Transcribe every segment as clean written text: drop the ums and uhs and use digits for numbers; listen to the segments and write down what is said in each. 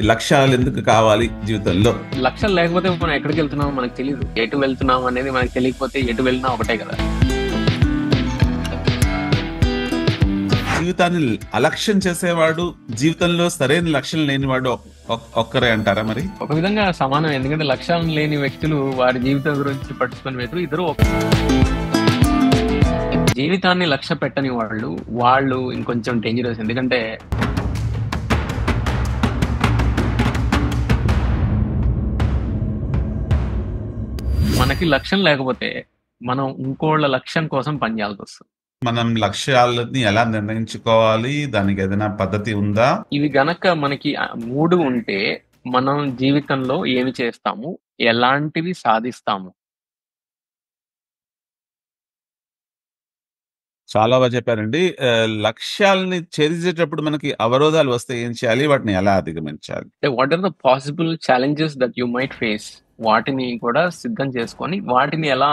లక్ష్యాలు ఎందుకు కావాలి జీవితంలో? లక్ష్యాలు లేకపోతే మనం ఎక్కడికి వెళ్తున్నామో మనకు తెలియదు. ఎటు వెళ్తున్నాం అనేది మనకు తెలియకపోతే ఎటు వెళ్ళినా ఒకటే కదా. జీవితాన్ని అలక్ష్యం చేసేవాడు, జీవితంలో సరైన లక్ష్యం లేనివాడు ఒక్కరే అంటారా? మరి ఒక విధంగా సమానం. ఎందుకంటే లక్ష్యాలు లేని వ్యక్తులు వారి జీవితం గురించి పట్టించుకునే వ్యక్తులు ఇద్దరు జీవితాన్ని లక్ష్య పెట్టని వాళ్ళు ఇంకొంచెం డేంజరస్. ఎందుకంటే మనకి లక్ష్యం లేకపోతే మనం ఇంకోళ్ళ లక్ష్యం కోసం పనిచేయాల్సి వస్తుంది. మనం లక్ష్యాలని ఎలా నిర్ణయించుకోవాలి? దానికి ఏదైనా పద్ధతి ఉందా? ఇవి గనక మనకి 3 ఉంటే మనం జీవితంలో ఏమి చేస్తాము, ఎలాంటివి సాధిస్తాము. చాలా బాగా చెప్పారండి. లక్ష్యాలని ఛేదించేటప్పుడు మనకి అవరోధాలు వస్తే ఏం చేయాలి? వాటిని ఎలా అధిగమించాలి? What are the possible challenges that you might face, వాటిని కూడా సిద్ధం చేసుకొని వాటిని ఎలా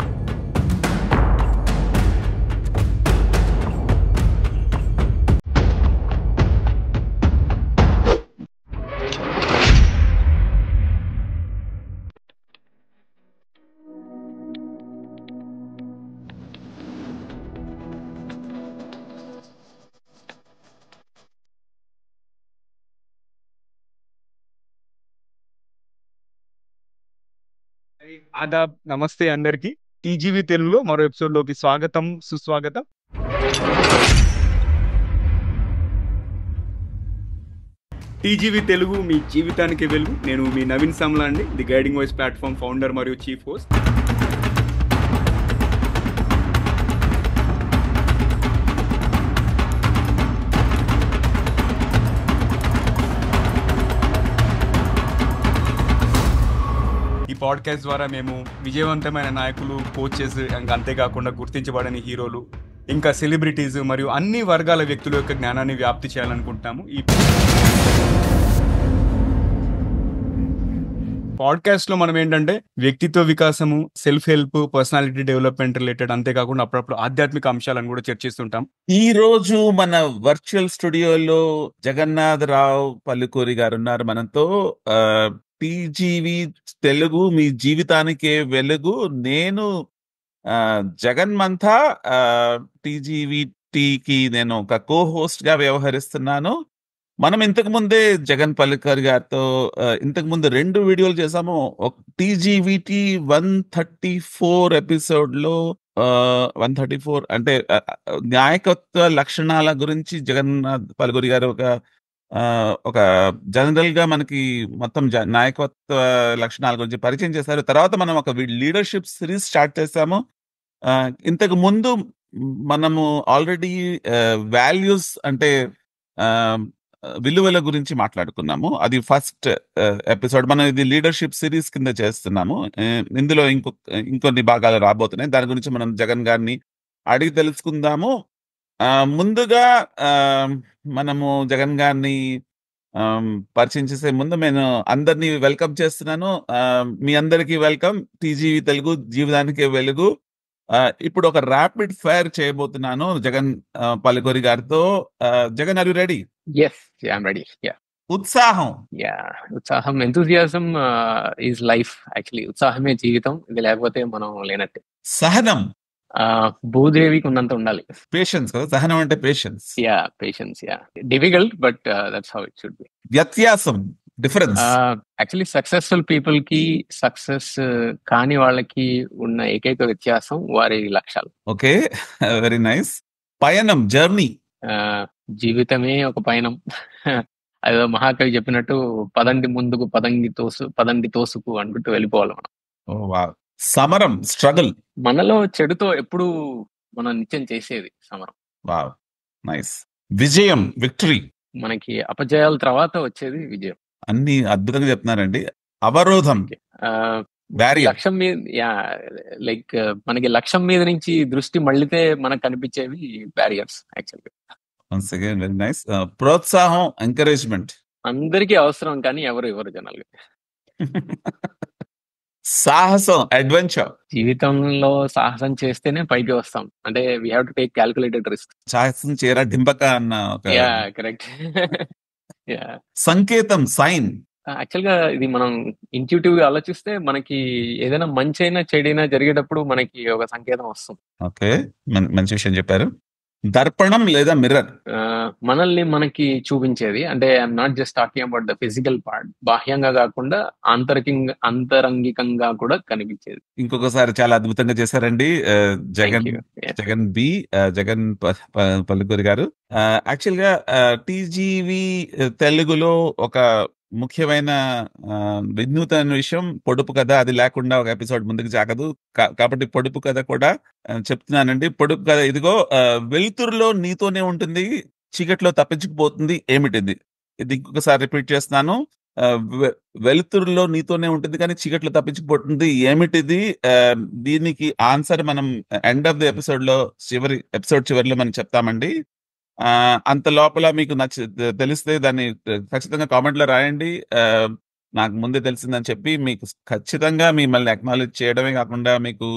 ఆదాబ్, నమస్తే అందరికి. టీజీవీ తెలుగులో మరో ఎపిసోడ్ లోకి స్వాగతం, సుస్వాగతం. టీజీవీ తెలుగు మీ జీవితానికి వెలుగు. నేను మీ నవీన్ సమ్లా అండి, the guiding voice platform founder మరియు చీఫ్ హోస్ట్. పాడ్కాస్ట్ ద్వారా మేము విజయవంతమైన నాయకులు, కోచెస్, అంతేకాకుండా గుర్తించబడని హీరోలు, ఇంకా సెలబ్రిటీస్ మరియు అన్ని వర్గాల వ్యక్తుల యొక్క జ్ఞానాన్ని వ్యాప్తి చేయాలనుకుంటున్నాము. ఈ పాడ్కాస్ట్ లో మనం ఏంటంటే వ్యక్తిత్వ వికాసము, self help, personality development related, అంతేకాకుండా అప్పుడప్పుడు ఆధ్యాత్మిక అంశాలను కూడా చర్చిస్తుంటాం. ఈ రోజు మన వర్చువల్ స్టూడియోలో జగన్నాథరావు పల్లికూరి గారు ఉన్నారు మనతో. టీజీవీ తెలుగు మీ జీవితానికే వెలుగు. నేను జగన్ మంథా టీజీవీటీకి నేను ఒక కో హోస్ట్ గా వ్యవహరిస్తున్నాను. మనం ఇంతకు ముందే జగన్ పల్లికూరి గారితో ఇంతకు ముందు 2 వీడియోలు చేసాము. టీజీవీటీ 134 ఎపిసోడ్ లో 134 అంటే నాయకత్వ లక్షణాల గురించి జగన్నాథ్ పల్లికూరి గారు ఒక జనరల్ గా మనకి మొత్తం నాయకత్వ లక్షణాల గురించి పరిచయం చేశారు. తర్వాత మనం ఒక లీడర్షిప్ సిరీస్ స్టార్ట్ చేశాము. ఇంతకు ముందు మనము ఆల్రెడీ వాల్యూస్ అంటే విలువల గురించి మాట్లాడుకున్నాము. అది ఫస్ట్ ఎపిసోడ్. మనం ఇది లీడర్షిప్ సిరీస్ కింద చేస్తున్నాము. ఇందులో ఇంకొన్ని భాగాలు రాబోతున్నాయి. దాని గురించి మనం జగన్ గారిని అడిగి తెలుసుకుందాము. ముందుగా మనము జగన్ గారిని పరిచయం చేసే ముందు నేను అందరినీ వెల్కమ్ చేస్తున్నాను. మీ అందరికీ వెల్కమ్. టీజీవీ తెలుగు జీవితానికి వెలుగు. ఇప్పుడు ఒక ర్యాపిడ్ ఫైర్ చేయబోతున్నాను జగన్ పల్లికూరి గారితో. Jagan, are you ready? yes I'm ready. ఉత్సాహం, ఎంతూజియాజం ఈజ్ లైఫ్. యాక్చువల్లీ ఉత్సాహమే జీవితం. ఇది లేకపోతే మనం లేనట్టే. సహనం, భూదేవికి ఉన్నంత ఉండాలి. పేషెన్స్ కదా, సహనం అంటే patience. Patience. Difficult but that's how it should be. వ్యత్యాసం, డిఫరెన్స్. యాక్చువల్లీ సక్సెస్ఫుల్ పీపుల్ కి సక్సెస్ కాని వాళ్ళకి ఉన్న ఏకైక వ్యత్యాసం వారి లక్ష్యాలు. Okay, very nice. పయనం, జర్నీ. జీవితమే ఒక పయనం. అదో మహాకవి చెప్పినట్టు పదండి ముందుకు, పదండి తోసుకు అనుకుంటూ వెళ్ళిపోవాలి మనం. సమరం, స్ట్రగుల్. మనలో చెడుతో ఎప్పుడు మనం నిత్యం చేసేది సమరం. Wow, nice. విజయం, విక్టరీ. మనకి అపజయాల తర్వాత వచ్చేది విజయం. అన్ని అద్భుతంగా చెప్తున్నారండి. అవరోధం, లక్ష్యం మీద, లైక్ మనకి లక్ష్యం మీద నుంచి దృష్టి మళ్ళితే మనకు కనిపించేవి బ్యారియర్స్. యాక్చువల్గా వన్స్ అగైన్ వెరీ నైస్. ప్రోత్సాహం, ఎంకరేజ్మెంట్. అందరికీ అవసరం కానీ ఎవరు జనాలుగా. సాహసం, అడ్వెంచర్. జీవితంలో సాహసం చేస్తేనే పైకి వస్తాం. అంటే we have to take calculated risk. సాహసం చేరా డింబక అన్న ఒక కరెక్ట్. సంకేతం, సైన్. యాక్చువల్‌గా ఇది మనం ఇంట్యూటివ్‌గా ఆలోచిస్తే మనకి ఏదైనా మంచైనా, చెడైనా జరిగేటప్పుడు మనకి ఒక సంకేతం వస్తుంది. ఓకే. మంచి విషయం చెప్పారు. దర్పణం లేదా మిర్రర్? మనల్ని మనకి చూపించేది. అంటే I'm not just talking about the physical part. బాహ్యంగా గాకుండా అంతరంగికంగా కూడా కనిపించేది. ఇంకొకసారి చాలా అద్భుతంగా చేశారండి. Thank Jagan you. Yeah! Jagan B. Jagan Pallikuri గారు. యాక్చువల్‌గా టీజీవీ తెలుగులో ఒక ముఖ్యమైన వినూతన విషయం పొడుపు కథ. అది లేకుండా ఒక ఎపిసోడ్ ముందుకు సాగదు. కాబట్టి పొడుపు కథ కూడా చెప్తున్నానండి. పొడుపు కథ ఇదిగో, వెలుతురులో నీతోనే ఉంటుంది, చీకట్లో తప్పించుకుపోతుంది ఏమిటిది? ఇది ఇంకొకసారి రిపీట్ చేస్తున్నాను. ఆహ్, వె వెలుతురులో నీతోనే ఉంటుంది కానీ చీకట్లో తప్పించుకుపోతుంది ఏమిటిది? దీనికి ఆన్సర్ మనం ఎండ్ ఆఫ్ ది ఎపిసోడ్‌లో చివరిలో మనం చెప్తామండి. అంత లోపల మీకు తెలిస్తే దాన్ని ఖచ్చితంగా కామెంట్‌లో రాయండి. నాకు ముందే తెలిసిందని చెప్పి మీకు ఖచ్చితంగా మిమ్మల్ని అక్నాలెడ్జ్ చేయడమే కాకుండా మీకు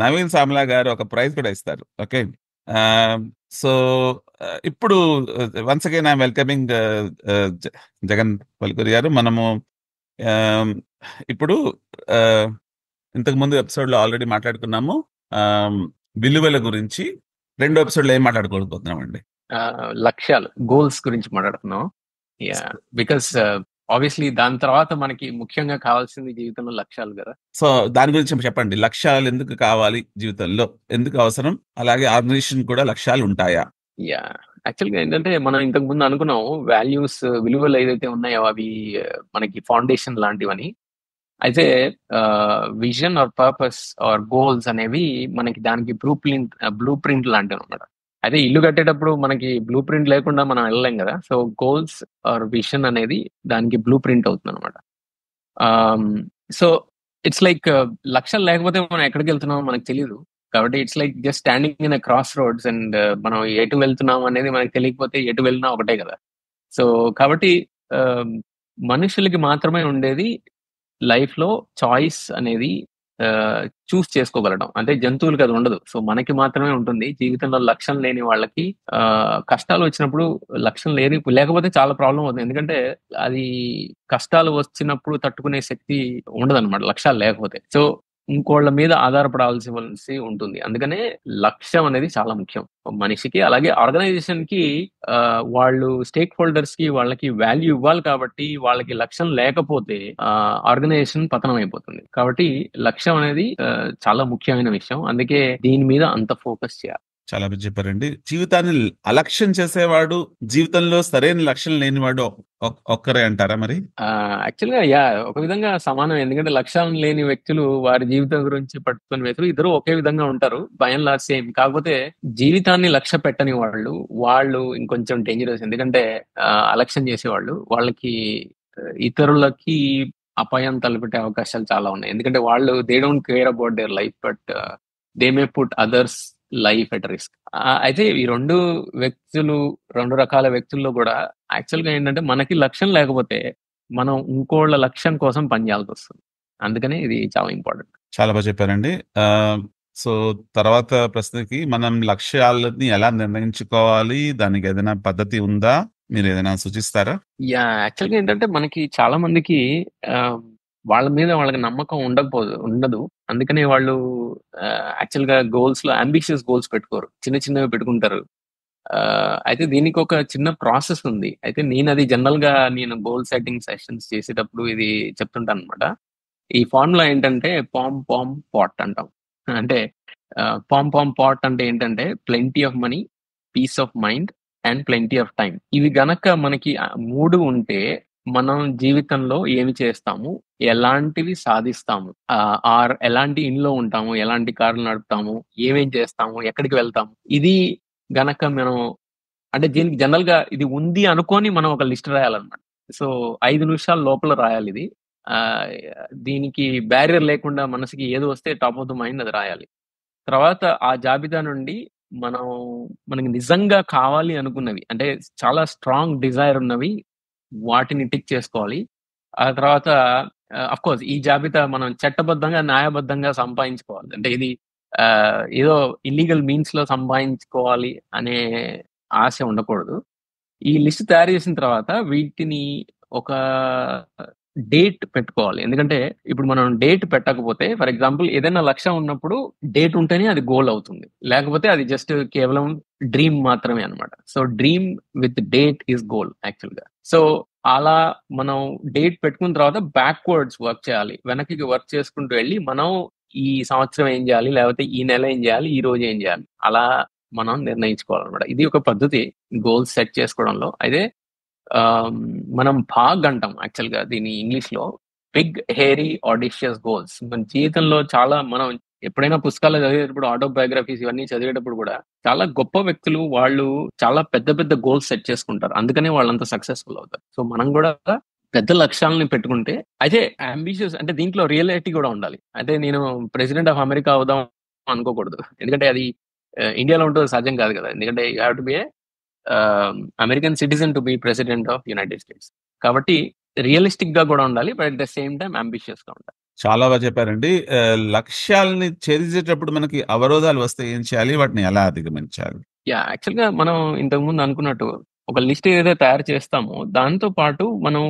నవీన్ సామ్లా గారు ఒక ప్రైజ్ కూడా ఇస్తారు. ఓకే. ఆహ్, సో, ఇప్పుడు once again I'm welcoming Jagan Palkuri గారు. మనము ఆహ్, ఇప్పుడు ఆహ్, ఇంతకుముందు ఎపిసోడ్‌లో ఆల్రెడీ మాట్లాడుకున్నాము. ఆహ్, విలువల గురించి. రెండో ఎపిసోడ్‌లో ఏం మాట్లాడుకోబోతున్నామండి? లక్ష్యాలు, గోల్స్ గురించి మాట్లాడుతున్నాం. యాహ్! బికాస్ ఆబ్వియస్లీ దాని తర్వాత మనకి ముఖ్యంగా కావాల్సింది జీవితంలో లక్ష్యాలు గదా! సో, దాని గురించి చెప్పండి. లక్ష్యాలు ఎందుకు కావాలి జీవితంలో? ఎందుకు అవసరం? అలాగే ఆర్గనైజేషన్ కూడా లక్ష్యాలు ఉంటాయా? యాహ్! యాక్చువల్‌గా ఏంటంటే మనం ఇంతకు ముందు అనుకున్నాం వాల్యూస్, విలువలు ఏదైతే ఉన్నాయో అవి మనకి ఫౌండేషన్ లాంటివని. అయితే vision or purpose or goals అనేవి మనకి దానికి బ్లూ ప్రింట్ లాంటివన్నమాట. అయితే ఇల్లు కట్టేటప్పుడు మనకి బ్లూ ప్రింట్ లేకుండా మనం వెళ్ళలేం కదా! సో, గోల్స్ ఆర్ విజన్ అనేది దానికి బ్లూ ప్రింట్ అవుతుందన్నమాట. ఆహ్, సో, ఇట్స్ లైక్ లక్ష్యాలు లేకపోతే మనం ఎక్కడికెళ్తున్నామో మనకు తెలీదు. కాబట్టి it's like just standing in a cross roads and మనం ఎటు వెళ్తున్నాం అనేది మనకు తెలియకపోతే ఎటు వెళ్ళినా ఒకటే కదా! సో, కాబట్టి ఆహ్, మనుషులకి మాత్రమే ఉండేది లైఫ్‌లో చాయిస్ అనేది చూజ్ చేసుకోగలడం. అంటే జంతువులకి అది ఉండదు. సో, మనకి మాత్రమే ఉంటుంది. జీవితంలో లక్ష్యం లేని వాళ్ళకి కష్టాలు వచ్చినప్పుడు లక్ష్యం లేకపోతే చాలా ప్రాబ్లమ్ అవుతుంది. ఎందుకంటే అది కష్టాలు వచ్చినప్పుడు తట్టుకునే శక్తి ఉండదన్నమాట లక్ష్యాలు లేకపోతే. సో, ఇంకోళ్ళ మీద ఆధారపడాల్సి ఉంటుంది. అందుకనే లక్ష్యం అనేది చాలా ముఖ్యం మనిషికి. అలాగే ఆర్గనైజేషన్‌కి వాళ్ళు స్టేక్ హోల్డర్స్‌కి వాళ్ళకి వాల్యూ ఇవ్వాలి కాబట్టి వాళ్ళకి లక్ష్యం లేకపోతే ఆర్గనైజేషన్ పతనం అయిపోతుంది. కాబట్టి లక్ష్యం అనేది చాలా ముఖ్యమైన విషయం. అందుకే దీని మీద అంత ఫోకస్ చేయాలి. చాలా బాగా చెప్పారండి. జీవితాన్ని అలక్ష్యం చేసేవాడు, జీవితంలో సరైన లక్ష్యం లేనివాడు ఒక్కరే అంటారా మరి? యాక్చువల్‌గా ఒక విధంగా సమానమే. ఎందుకంటే లక్ష్యం లేని వ్యక్తులు వారి జీవితం గురించి పట్టుకుని వ్యక్తులు ఇద్దరు ఒకే విధంగా ఉంటారు. By and large same. కాకపోతే జీవితాన్ని లక్ష్య పెట్టని వాళ్ళు ఇంకొంచెం డేంజరస్. ఎందుకంటే అలక్ష్యం చేసేవాళ్ళు వాళ్ళకి ఇతరులకి అపాయం తలపెట్టే అవకాశాలు చాలా ఉన్నాయి. ఎందుకంటే వాళ్ళు they don't care about their life but they may put others life at risk. అయితే ఈ 2 రకాల వ్యక్తుల్లో గూడా యాక్చువల్‌గా ఏంటంటే మనకి లక్ష్యం లేకపోతే మనం ఇంకోళ్ళ లక్ష్యం కోసం పని చేయాల్సొస్తుంది. అందుకనే ఇది చాలా ఇంపార్టెంట్. చాలా బాగా చెప్పారండి. సో, తర్వాత ప్రశ్నకి మనం లక్ష్యాలని ఎలా నిర్ణయించుకోవాలి? దానికి ఏదైనా పద్ధతి ఉందా? మీరేదైనా సూచిస్తారా? యాక్చువల్‌గా ఏంటంటే మనకి చాలా మందికి ఆహ్, వాళ్ళ మీద వాళ్ళకి నమ్మకం ఉండదు. అందుకనే వాళ్ళు యాక్చువల్‌గా అంబిషియస్ గోల్స్ పెట్టుకోరు. చిన్న చిన్నవి పెట్టుకుంటారు. అయితే దీనికొక చిన్న ప్రాసెస్ ఉంది. అయితే నేను గోల్ సెట్టింగ్ సెషన్స్ చేసేటప్పుడు ఇది చెప్తుంటాననమాట. ఈ ఫార్ములా ఏంటంటే పామ్ పామ్ పాట్ అంటాం. అంటే పామ్ పామ్ పాట్ అంటే ఏంటంటే plenty of money, peace of mind and plenty of time. ఇవి గనక మనకి 3 ఉంటే మనం జీవితంలో ఏమి చేస్తాము? ఎలాంటివి సాధిస్తాము? ఆర్ ఎలాంటి ఇంట్లో ఉంటాము? ఎలాంటి కార్లు నడుపుతాము? ఏమేం చేస్తాము? ఎక్కడికి వెళ్తాము? ఇది గనక మనం అంటే దీనికి జనరల్‌గా ఇది ఉంది అనుకోని మనం ఒక లిస్ట్ రాయాలన్నమాట. సో, 5 నిమిషాల లోపల రాయాలిది. ఆహ్, దీనికి బ్యారియర్ లేకుండా మనసుకి ఏది వస్తే టాప్ ఆఫ్ ద మైండ్ అది రాయాలి. తర్వాత ఆ జాబితా నుండి మనం మనకి నిజంగా కావాలి అనుకున్నవి అంటే చాలా స్ట్రాంగ్ డిజైర్ ఉన్నవి వాటిని టిక్ చేసుకోవాలి. ఆ తర్వాత ఆఫ్‌కోర్స్ ఈ జాబితా మనం చట్టబద్ధంగా, న్యాయబద్ధంగా సంపాదించుకోవాలి. అంటే ఇది ఏదో ఇల్లీగల్ మీన్స్‌లో సంపాదించుకోవాలి అనే ఆశ ఉండకూడదు. ఈ లిస్ట్ తయారు చేసిన తర్వాత వీటిని ఒక డేట్ పెట్టుకోవాలి. ఎందుకంటే ఇప్పుడు మనం డేట్ పెట్టకపోతే ఫర్ ఎగ్జాంపుల్ ఏదైనా లక్ష్యం ఉన్నప్పుడు డేట్ ఉంటేనే అది గోల్ అవుతుంది. లేకపోతే అది జస్ట్ కేవలం డ్రీమ్ మాత్రమే అన్నమాట. So dream with date is goal యాక్చువల్‌గా. సో అలా మనం డేట్ పెట్టుకున్న తర్వాత బ్యాక్వర్డ్స్ వర్క్ చేయాలి. వెనక్కి వర్క్ చేసుకుంటూ వెళ్ళి మనం ఈ సంవత్సరం ఏం చేయాలి? లేకపోతే ఈ నెల ఏం చేయాలి? ఈ రోజు ఏం చేయాలి? అలా మనం నిర్ణయించుకోవాలన్నమాట. ఇది ఒక పద్ధతి గోల్స్ సెట్ చేసుకోవడంలో. అయితే మనం భాగ్ అంటాం యాక్చువల్‌గా దీన్ని ఇంగ్లీష్‌లో. Big, hairy, audacious goals. మన జీవితంలో చాలా మనం ఎప్పుడైనా పుస్తకాలు చదివేటప్పుడు ఆటోబయోగ్రఫీస్ ఇవన్నీ చదివేటప్పుడు కూడా చాలా గొప్ప వ్యక్తులు వాళ్ళు చాలా పెద్ద పెద్ద గోల్స్ సెట్ చేసుకుంటారు. అందుకనే వాళ్ళంత సక్సెస్‌ఫుల్ అవుతారు. సో మనం కూడా పెద్ద లక్ష్యాలను పెట్టుకుంటే అయితే అంబిషియస్ అంటే దీంట్లో రియాలిటీ కూడా ఉండాలి. అయితే నేను ప్రెసిడెంట్ ఆఫ్ అమెరికా అవుదాం అనుకోకూడదు. ఎందుకంటే అది ఇండియాలో ఉంటే సాధ్యం కాదు కదా! ఎందుకంటే you have to B A American citizen to be president of United states. కాబట్టి రియలిస్టిక్ గా కూడా ఉండాలి. But at the same time ambitious గా ఉండాలి. చాలా బాగా చెప్పారండి. లక్ష్యాల్ని ఛేదించేటప్పుడు మనకి అవరోధాలు వస్తే ఏం చేయాలి? వాటిని ఎలా అధిగమించాలి? యాక్చువల్‌గా మనం ఇంతకుముందు అనుకున్నట్టు ఒక లిస్ట్ ఏదైతే తయారు చేస్తామో దాంతో పాటు మనం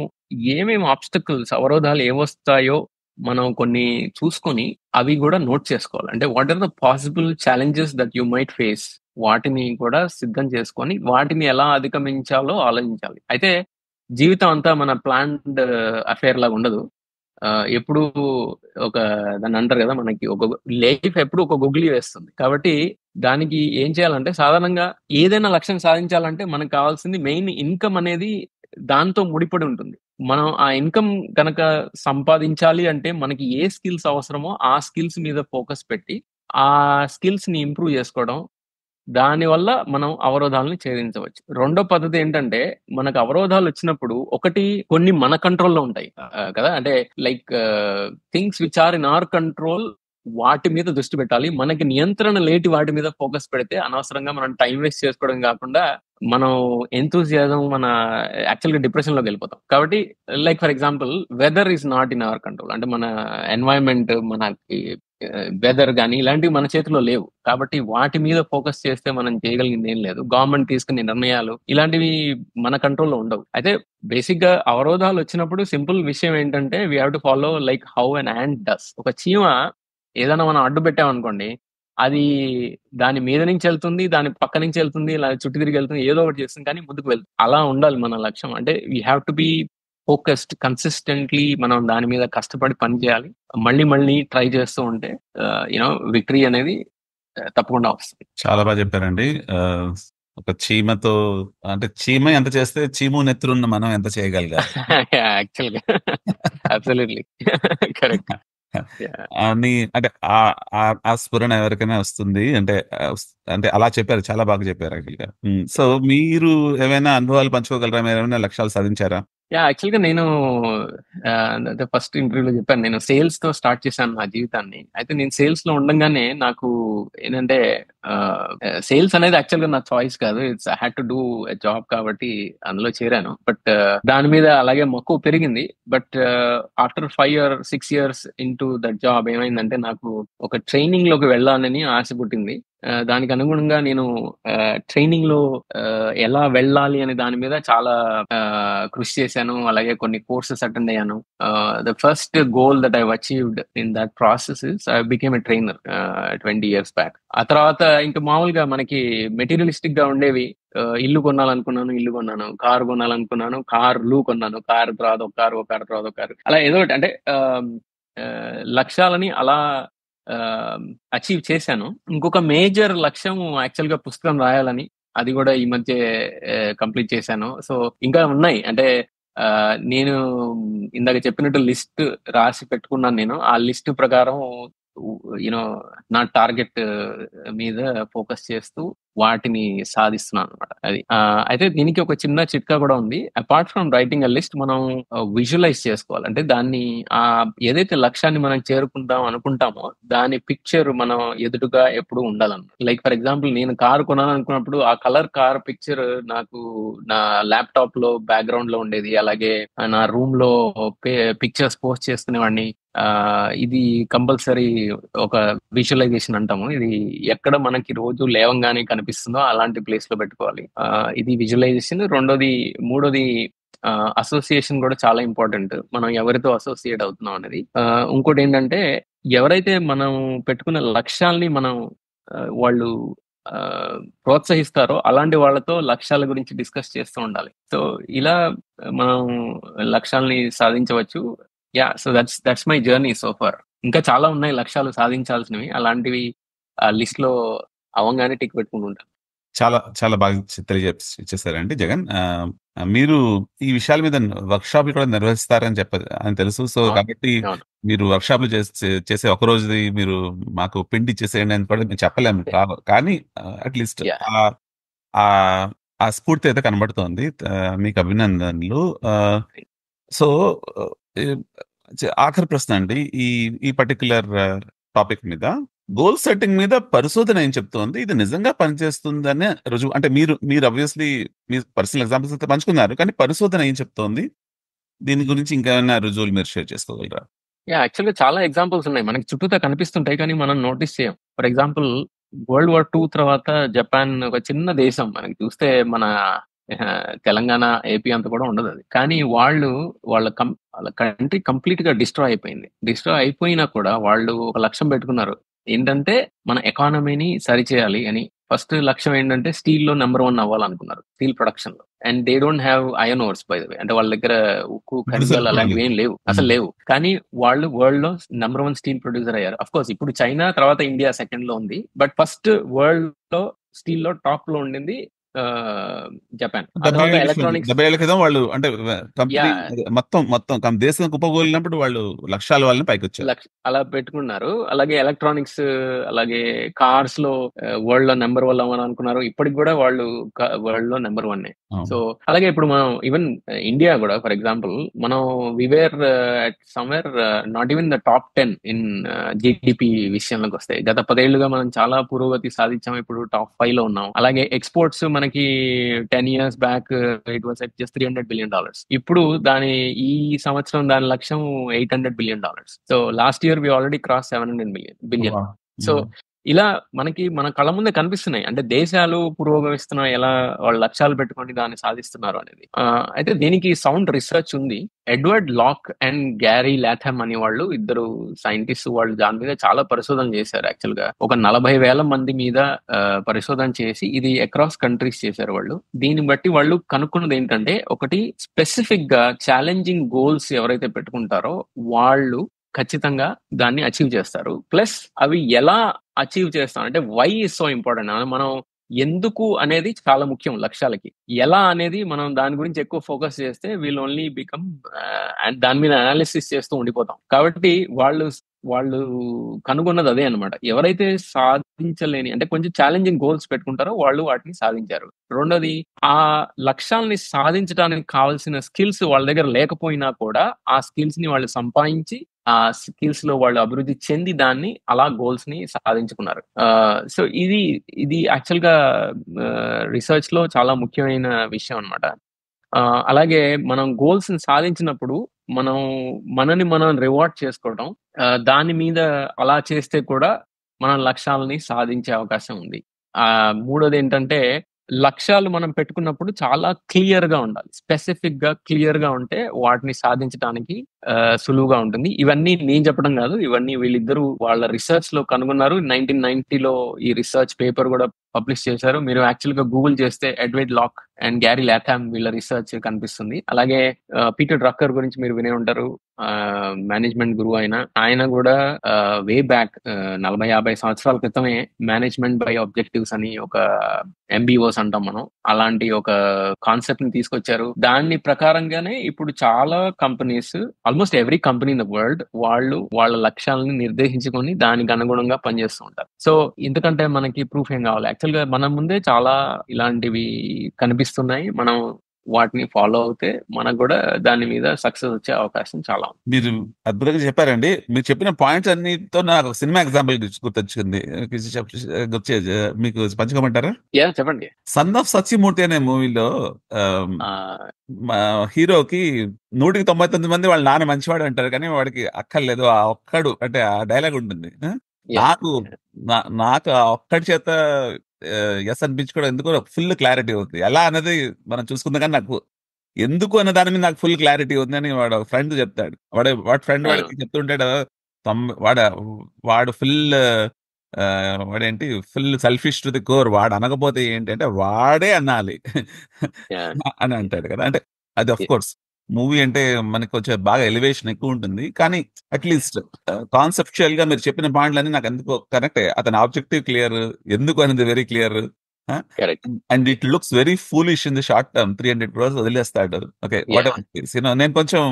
ఏమేమి ఆబ్స్టకిల్స్ అవరోధాలు ఏవొస్తాయో మనం కొన్ని చూసుకొని అవి కూడా నోట్ చేసుకోవాలి. అంటే what are the possible challenges that you might face వాటిని కూడా సిద్ధం చేసుకొని వాటిని ఎలా అధిగమించాలో ఆలోచించాలి. అయితే జీవితం అంతా మన ప్లాన్డ్ అఫేర్ లాగా ఉండదు. ఎప్పుడు ఒక దాన్ని అంటారు కదా మనకి ఒక లైఫ్ ఎప్పుడు ఒక గుగ్లీ వేస్తుంది. కాబట్టి దానికి ఏం చేయాలంటే సాధారణంగా ఏదైనా లక్ష్యం సాధించాలంటే మనకు కావాల్సింది మెయిన్ ఇన్కమ్ అనేది దాంతో ముడిపడి ఉంటుంది. మనం ఆ ఇన్కమ్ కనుక సంపాదించాలి అంటే మనకి ఏ స్కిల్స్ అవసరమో ఆ స్కిల్స్ మీద ఫోకస్ పెట్టి ఆ స్కిల్స్ ని ఇంప్రూవ్ చేసుకోవడం దానివల్ల మనం అవరోధాలను ఛేదించవచ్చు. రెండో పద్ధతి ఏంటంటే మనకు అవరోధాలు వచ్చినప్పుడు ఒకటి కొన్ని మన కంట్రోల్‌లో ఉంటాయి. కదా! అంటే like things which are in our control వాటి మీద దృష్టి పెట్టాలి. మనకి నియంత్రణ లేటి వాటి మీద ఫోకస్ పెడితే అనవసరంగా మనం టైం వేస్ట్ చేసుకోవడం కాకుండా మనం ఎంతూసియాజం మన యాక్చువల్‌గా డిప్రెషన్‌లోకి వెళ్ళిపోతాం. కాబట్టి like for example weather is not in our control. అంటే మన ఎన్వైరన్మెంట్ మనకి వెదర్ గాని ఇలాంటివి మన చేతిలో లేవు. కాబట్టి వాటి మీద ఫోకస్ చేస్తే మనం చేయగలిగింది ఏం లేదు. గవర్నమెంట్ తీసుకునే నిర్ణయాలు ఇలాంటివి మన కంట్రోల్‌లో ఉండవు. అయితే బేసిక్‌గా అవరోధాలు వచ్చినప్పుడు సింపుల్ విషయం ఏంటంటే we have to follow like how an ant does. ఒక చీమ ఏదైనా మనం అడ్డు పెట్టామనుకోండి, అది దాని మీద నుంచి వెళ్తుంది, దాని పక్క నుంచి వెళ్తుంది, ఇలా చుట్టూ తిరిగి వెళ్తుంది, ఏదో ఒకటి చేస్తుంది కానీ ముందుకు వెళ్తుంది. అలా ఉండాలి మన లక్ష్యం. అంటే we have to be focused consistently మనం దాని మీద కష్టపడి పని చేయాలి. మళ్ళీ మళ్ళీ ట్రై చేస్తూ ఉంటే విక్టరీ అనేది తప్పకుండా వస్తుంది. చాలా బాగా చెప్పారండి. ఒక చీమతో అంటే చీమ ఎంత చేస్తే చీము నెత్తురున్న మనం ఎంత చేయగలగాలి? యాక్చువల్‌గా అబ్సల్యూట్‌లీ కరెక్ట్. యాహ్! అని అంటే ఆ స్ఫురణ ఎవరికైనా వస్తుంది. అంటే అలా చెప్పారు. చాలా బాగా చెప్పారు యాక్చువల్‌గా. సో మీరు ఏమైనా అనుభవాలు పంచుకోగలరా? మీరేమైనా లక్ష్యాలు సాధించారా? యాక్చువల్‌గా నేను అంటే ఫస్ట్ ఇంటర్వ్యూలో చెప్పాను. నేను సేల్స్‌తో స్టార్ట్ చేశాను నా జీవితాన్ని. అయితే నేను సేల్స్‌లో ఉండంగానే నాకు ఏంటంటే సేల్స్ అనేది యాక్చువల్‌గా నా చాయిస్ కాదు. I had to do a job కాబట్టి అందులో చేరాను. బట్ దాని మీద అలాగే మక్కువ పెరిగింది. But after 5 or 6 years into that job ఏమైందంటే నాకు ఒక ట్రైనింగ్‌లోకి వెళ్ళాలని ఆశ పుట్టింది. దానికి అనుగుణంగా నేను ట్రైనింగ్‌లో ఎలా వెళ్ళాలి అనే దాని మీద చాలా కృషి చేశాను. అలాగే కొన్ని కోర్సెస్ అటెండ్ అయ్యాను. The first goal that I achieved in that process is I became a trainer 20 years back. ఆ తర్వాత ఇంకా మామూలుగా మనకి మెటీరియలిస్టిక్ గా ఉండేవి. ఇల్లు కొనాలనుకున్నాను, ఇల్లు కొన్నాను. కారు కొనాలనుకున్నాను, కార్లు కొన్నాను. కారు తర్వాత ఒక కారు, ఒక కారు తర్వాత ఒక కారు. అలా ఏదో ఒకటి అంటే లక్ష్యాలని అలా అచీవ్ చేశాను. ఇంకొక మేజర్ లక్ష్యం యాక్చువల్‌గా పుస్తకం రాయాలని. అది కూడా ఈ మధ్య కంప్లీట్ చేశాను. సో ఇంకా ఉన్నాయి. అంటే నేను ఇందాక చెప్పినట్టు లిస్ట్ రాసి పెట్టుకున్నాను నేను. ఆ లిస్ట్ ప్రకారం నా టార్గెట్ మీద ఫోకస్ చేస్తూ వాటిని సాధిస్తున్నాను అనమాట. అది అయితే దీనికి ఒక చిన్న చిట్కా కూడా ఉంది. Apart from writing a list మనం విజువలైజ్ చేసుకోవాలి. అంటే దాన్ని ఏదైతే లక్ష్యాన్ని మనం చేరుకుంటాం అనుకుంటామో దాని పిక్చర్ మనం ఎదురుగా ఎప్పుడు ఉండాలన్నమాట. లైక్ ఫర్ ఎగ్జాంపుల్ నేను కారు కొనాలనుకున్నప్పుడు ఆ కలర్ కార్ పిక్చర్ నాకు నా ల్యాప్టాప్ లో బ్యాక్గ్రౌండ్ లో ఉండేది. అలాగే నా రూమ్ లో పిక్చర్స్ పోస్ట్ చేసుకునేవాడిని. ఇది కంపల్సరీ ఒక విజువలైజేషన్ అంటాము. ఇది ఎక్కడ మనకి రోజు లేవంగానే కనిపిస్తుందో అలాంటి ప్లేస్ లో పెట్టుకోవాలి. ఇది విజువలైజేషన్. మూడోది అసోసియేషన్ కూడా చాలా ఇంపార్టెంట్. మనం ఎవరితో అసోసియేట్ అవుతున్నాం అనేది. ఇంకోటి ఏంటంటే ఎవరైతే మనం పెట్టుకున్న లక్ష్యాల్ని మనం వాళ్ళు ప్రోత్సహిస్తారో అలాంటి వాళ్ళతో లక్ష్యాల గురించి డిస్కస్ చేస్తూ ఉండాలి. సో ఇలా మనం లక్ష్యాల్ని సాధించవచ్చు. So that's my journey so far. ఇంకా చాలా ఉన్నాయి లక్ష్యాలు సాధించాల్సినవి. అలాంటివి ఆ లిస్ట్ లో అవంగానే టిక్ పెట్టుకుంటూ ఉంటాను. చాలా చాలా బాగా ఇచ్చేసారండి జగన్. మీరు ఈ విషయాల మీద వర్క్షాప్లు కూడా నిర్వహిస్తారని అని తెలుసు. సో అవును, కాబట్టి అవును. మీరు వర్క్షాప్లు చేసే ఒక రోజుది మీరు మాకు పిండి చేసేయండి అని కూడా మేము చెప్పలేము. కానీ అట్లీస్ట్ Yeah. ఆ స్ఫూర్తి అయితే కనబడుతోంది. మీకు అభినందనలు. సో ఆఖరి ప్రశ్న అండి, ఈ పర్టికులర్ టాపిక్ మీద గోల్ సెట్టింగ్ మీద పరిశోధన ఏం చెప్తోంది? ఇది నిజంగా పనిచేస్తుందనే రుజువు అంటే మీరు ఆబ్వియస్లీ మీ పర్సనల్ ఎగ్జాంపుల్స్ అయితే పంచుకున్నారు, కానీ పరిశోధన ఏం చెప్తోంది? దీని గురించి ఇంకేమైనా రుజువులు మీరు షేర్ చేసుకోగలరా? యాక్చువల్గా చాలా ఎగ్జాంపుల్స్ ఉన్నాయి మనకి చుట్టూతా కనిపిస్తుంటాయి, కానీ మనం నోటీస్ చేయం. ఫర్ ఎగ్జాంపుల్ వరల్డ్ వార్ 2 తర్వాత జపాన్ ఒక చిన్న దేశం, మనకి చూస్తే మన తెలంగాణ, ఏపీ అంత కూడా ఉండదు అది. కానీ వాళ్ళ కంట్రీ కంప్లీట్ గా డిస్ట్రాయ్ అయిపోయింది. డిస్ట్రాయ్ అయిపోయినా కూడా వాళ్ళు ఒక లక్ష్యం పెట్టుకున్నారు, ఏంటంటే మన ఎకానమీని సరిచేయాలి అని. ఫస్ట్ లక్ష్యం ఏంటంటే స్టీల్ లో నెంబర్ 1 అవ్వాలనుకున్నారు, స్టీల్ ప్రొడక్షన్ లో. And they don't have iron ఓర్స్ by the way, అంటే వాళ్ళ దగ్గర ఉక్కు ఖనిజాలు అలాంటివి ఏం లేవు, అసలు లేవు. కానీ వాళ్ళు వరల్డ్ లో నెంబర్ 1 స్టీల్ ప్రొడ్యూసర్ అయ్యారు. అఫ్ కోర్స్ ఇప్పుడు చైనా, తర్వాత ఇండియా సెకండ్ లో ఉంది. బట్ ఫస్ట్ వరల్డ్ లో స్టీల్ లో టాప్ లో ఉండింది జపాన్. 70 ఎలక్ట్రానిక్స్ ఏళ్ల క్రితం వాళ్ళు అంటే కంపెనీ మొత్తం దేశం కుప్పగోలినప్పుడు వాళ్ళు లక్ష్యాల వాళ్ళని పైకి వచ్చారు. అలా పెట్టుకున్నారు. అలాగే ఎలక్ట్రానిక్స్, అలాగే కార్స్ లో వరల్డ్ లో నెంబర్ 1 అవ్వాలని అనుకున్నారు. ఇప్పటికి కూడా వాళ్ళు వరల్డ్ లో నెంబర్ 1. సో అలాగే ఇప్పుడు మనం ఈవెన్ ఇండియా కూడా ఫర్ ఎగ్జాంపుల్ మనం we were at somewhere not even the top 10 in GDP విషయంలోకి వస్తే. గత 10 ఏళ్లుగా మనం చాలా పురోగతి సాధించాం, ఇప్పుడు టాప్ 5 లో ఉన్నాం. అలాగే ఎక్స్పోర్ట్స్ మనకి 10 years back it was at just $300 billion. ఇప్పుడు ఈ సంవత్సరం దాని లక్ష్యం $800 billion. So last year we already cross 700 billion. So ఇలా మనకి మన కళ్ళ ముందే కనిపిస్తున్నాయి, అంటే దేశాలు పురోగమిస్తున్నాయి, ఎలా వాళ్ళ లక్ష్యాలు పెట్టుకొని దాన్ని సాధిస్తున్నారు అనేది. అయితే దీనికి సౌండ్ రీసెర్చ్ ఉంది. Edward Locke and Gary Latham అనే వాళ్ళు ఇద్దరు సైంటిస్ట్, వాళ్ళు దాని మీద చాలా పరిశోధన చేశారు. యాక్చువల్ గా ఒక 40,000 మంది మీద పరిశోధన చేసి ఇది అక్రాస్ కంట్రీస్ చేశారు వాళ్ళు. దీన్ని బట్టి వాళ్ళు కనుక్కున్నది ఏంటంటే, ఒకటి స్పెసిఫిక్ గా ఛాలెంజింగ్ గోల్స్ ఎవరైతే పెట్టుకుంటారో వాళ్ళు ఖచ్చితంగా దాన్ని అచీవ్ చేస్తారు. ప్లస్ అవి ఎలా అచీవ్ చేస్తాం అంటే వై ఇస్ సో ఇంపార్టెంట్. మనం ఎందుకు అనేది చాలా ముఖ్యం లక్ష్యాలకి. ఎలా అనేది మనం దాని గురించి ఎక్కువ ఫోకస్ చేస్తే వీల్ ఓన్లీ బికమ్ అండ్ దాని మీద అనాలిసిస్ చేస్తూ ఉండిపోతాం. కాబట్టి వాళ్ళు కనుగొన్నది అదే అనమాట. ఎవరైతే సాధించలేని, అంటే కొంచెం ఛాలెంజింగ్ గోల్స్ పెట్టుకుంటారో వాళ్ళు వాటిని సాధించారు. రెండోది, ఆ లక్ష్యాలని సాధించడానికి కావాల్సిన స్కిల్స్ వాళ్ళ దగ్గర లేకపోయినా కూడా ఆ స్కిల్స్ ని వాళ్ళు సంపాదించి, ఆ స్కిల్స్ లో వాళ్ళు అభివృద్ధి చెంది దాన్ని అలా గోల్స్ ని సాధించుకున్నారు. సో ఇది యాక్చువల్ గా రీసెర్చ్ లో చాలా ముఖ్యమైన విషయం అనమాట. అలాగే మనం గోల్స్ ని సాధించినప్పుడు మనని మనం రివార్డ్ చేసుకోవడం, దాని మీద అలా చేస్తే కూడా మన లక్ష్యాలని సాధించే అవకాశం ఉంది. మూడోది ఏంటంటే, లక్ష్యాలు మనం పెట్టుకున్నప్పుడు చాలా క్లియర్ గా ఉండాలి. స్పెసిఫిక్ గా క్లియర్ గా ఉంటే వాటిని సాధించడానికి సులువుగా ఉంటుంది. ఇవన్నీ నేను చెప్పడం కాదు, ఇవన్నీ వీళ్ళిద్దరూ వాళ్ళ రీసెర్చ్ లో కనుగొన్నారు. 1990లో ఈ రీసెర్చ్ పేపర్ కూడా పబ్లిష్ చేశారు. మీరు యాక్చువల్ గా గూగుల్ చేస్తే Edward Locke and Gary Latham వీళ్ళ రీసెర్చ్ కనిపిస్తుంది. అలాగే పీటర్ డ్రక్కర్ గురించి మీరు వినే ఉంటారు, మేనేజ్మెంట్ గురువు ఆయన కూడా వే బ్యాక్ 40-50 సంవత్సరాల క్రితమే మేనేజ్మెంట్ బై ఆబ్జెక్టివ్స్ అని ఒక MBOs అంటాం మనం, అలాంటి ఒక కాన్సెప్ట్ ని తీసుకొచ్చారు. దాని ప్రకారంగానే ఇప్పుడు చాలా companies, almost every company in the world, వాళ్ళ లక్ష్యాలను నిర్దేశించుకొని దానికి అనుగుణంగా పనిచేస్తూ ఉంటారు. సో ఇంతకంటే మనకి ప్రూఫ్ ఏం కావాలి? యాక్చువల్ గా మన ముందే చాలా ఇలాంటివి కనిపిస్తున్నాయి. మనం వాటిని ఫాలో అవుతే మనకు కూడా దాని మీద సక్సెస్ వచ్చే అవకాశం చాలా ఉంది. మీరు అద్భుతంగా చెప్పారండి. మీరు చెప్పిన పాయింట్స్ అన్నిటితో నాకు సినిమా ఎగ్జాంపుల్ గుర్తొచ్చింది. మీకు పంచుకోమంటారా? చెప్పండి. సన్ ఆఫ్ సత్యమూర్తి అనే మూవీలో హీరోకి 199 మంది వాళ్ళ నాన్న మంచివాడు అంటారు, కానీ వాడికి అక్కర్లేదు ఆ ఒక్కడు, అంటే ఆ డైలాగ్ ఉంటుంది. నాకు ఆ ఒక్కడి చేత ఎస్ అనిపించుకోవడం ఎందుకో ఫుల్ క్లారిటీ అవుతుంది. ఎలా అనేది మనం చూసుకుందాం, కానీ నాకు ఎందుకు అన్న దాని మీద నాకు ఫుల్ క్లారిటీ ఉందని వాడు ఫ్రెండ్ చెప్తాడు. వాడి ఫ్రెండ్ అవును. వాడికి చెప్తుంటాడు, వాడు వాడు ఫుల్ వాడేంటి full selfish to the core. వాడు అనకపోతే ఏంటంటే వాడే అనాలి Yeah. అని అంటాడు కదా. అంటే అది ఆఫ్ Yeah. కోర్స్ మూవీ అంటే మనకి కొంచెం బాగా ఎలివేషన్ ఎక్కువ ఉంటుంది, కానీ అట్లీస్ట్ కాన్సెప్చువల్ గా మీరు చెప్పిన పాయింట్లన్నీ నాకు ఎందుకో కనెక్ట్ అయ్యాయి. అతని ఆబ్జెక్టివ్ క్లియర్, ఎందుకు అనేది very clear, Correct. And it looks very foolish in the short term. 300 crores వదిలేస్తాడు. Okay, what Yeah. ఎవర్. నేను కొంచెం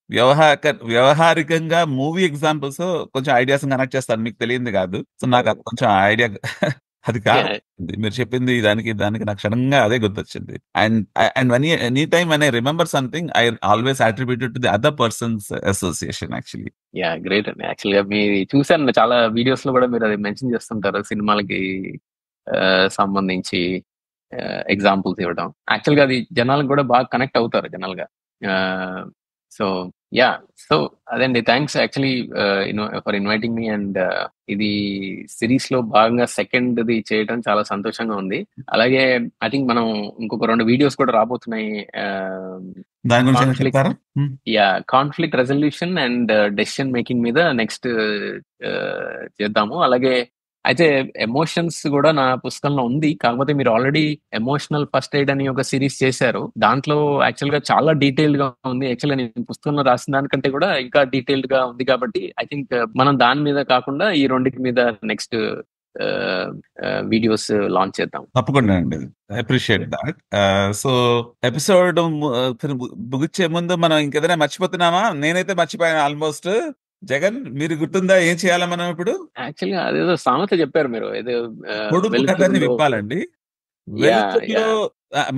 వ్యవహారికంగా మూవీ ఎగ్జాంపుల్స్ కొంచెం ఐడియాస్ కనెక్ట్ చేస్తాను, మీకు తెలియంది కాదు. సో నాకు అది కొంచెం ఐడియా అది కాదు. Yeah. మీరు చెప్పింది దానికి నాకు క్షణంగా అదే గుర్తొచ్చింది. And and any time when I remember something, I always attributed to the other person's association actually. Yeah great అండి. యాక్చువల్గా మీరు చూసాను చాలా వీడియోస్ లో కూడా మీరు అది మెన్షన్ చేస్తుంటారు, సినిమాలకి సంబంధించి ఎగ్జాంపుల్స్ ఇవ్వడం. యాక్చువల్గా అది జనాలకు కూడా బాగా కనెక్ట్ అవుతారు జనరల్గా. సో యా, సో అదండి. Thanks actually for inviting me. And ఇది సిరీస్ లో భాగంగా సెకండ్ ది చేయడం చాలా సంతోషంగా ఉంది. అలాగే ఐ థింక్ మనం ఇంకొక 2 వీడియోస్ కూడా రాబోతున్నాయి. దాని గురించి Conflict. చెప్తారా? Yeah, conflict resolution and decision making మీద నెక్స్ట్ చేద్దాము. అలాగే అయితే ఎమోషన్స్ కూడా నా పుస్తకంలో ఉంది. కాకపోతే మీరు ఆల్రెడీ ఎమోషనల్ ఫస్ట్ ఎయిడ్ అని ఒక సిరీస్ చేశారు. దాంట్లో యాక్చువల్ గా చాలా డీటెయిల్డ్ గా ఉంది. యాక్చువల్గా నేను పుస్తకంలో రాసిన దానికంటే కూడా ఇంకా డీటెయిల్డ్ గా ఉంది. కాబట్టి ఐ థింక్ మనం దాని మీద కాకుండా ఈ రెండింటి మీద నెక్స్ట్ వీడియోస్ లాంచ్ చేద్దాం. తప్పకుండా అండి, అప్రిషియేట్ దాట్. సో ఎపిసోడ్ ముగిచ్చే ముందు మనం ఇంకేదైనా మర్చిపోతున్నామా? నేనైతే మర్చిపోయాను ఆల్మోస్ట్. జగన్, మీరు గుర్తుందా ఏం చేయాలా మనం ఇప్పుడు? యాక్చువల్గా అదేదో సామెత చెప్పారు మీరు, ఏదో పొడుపు కథని విప్పాలండి. Yeah, వెలుతురులో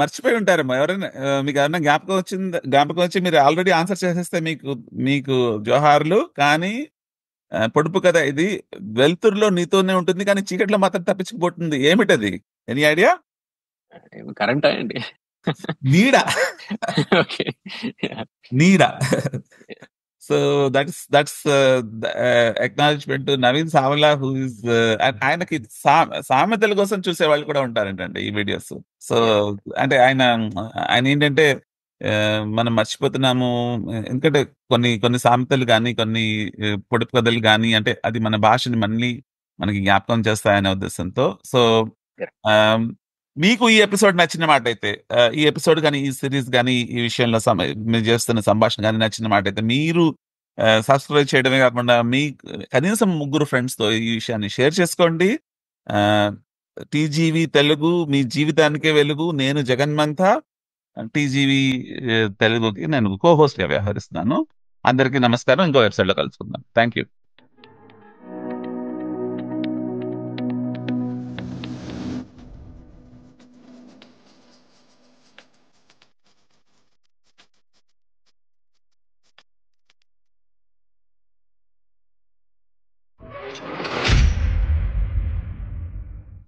మర్చిపోయి ఉంటారేమో ఎవరైనా. మీకు ఏమన్నా జ్ఞాపకం వచ్చి మీరు ఆల్రెడీ ఆన్సర్ చేసేస్తే మీకు జోహార్లు. కానీ పొడుపు కథ ఇది. వెలుతురులో నీతోనే ఉంటుంది, కానీ చీకట్లో మాత్రం తప్పించుకుపోతుంది. ఏమిటది? Any idea? కరెంటా అండి? నీడ. ఓకే. నీడ. So that's acknowledgement to Naveen Savala, who is ఆయనకి సామెతల కోసం చూసే వాళ్ళు కూడా ఉంటారంటండి ఈ వీడియోస్. సో అంటే ఆయన ఏంటంటే మనం మర్చిపోతున్నాము. ఎందుకంటే కొన్ని సామెతలు కానీ కొన్ని పొడుపు కథలు కానీ అంటే అది మన భాషని మళ్ళీ మనకి జ్ఞాపకం చేస్తాయనే ఉద్దేశంతో. సో మీకు ఈ ఎపిసోడ్ నచ్చిన మాట అయితే, ఈ ఎపిసోడ్ కానీ ఈ సిరీస్ కానీ ఈ విషయంలో మీరు చేస్తున్న సంభాషణ కానీ నచ్చిన మాట అయితే, మీరు సబ్స్క్రైబ్ చేయడమే కాకుండా మీ కనీసం 3 ఫ్రెండ్స్తో ఈ విషయాన్ని షేర్ చేసుకోండి. టీజీవీ తెలుగు, మీ జీవితానికే వెలుగు. నేను జగన్మంతా, టీజీవీ తెలుగుకి నేను కో హోస్ట్ గా వ్యవహరిస్తున్నాను. అందరికీ నమస్కారం. ఇంకో వెబ్సైట్ లో కలుసుకుందాం. Thank you.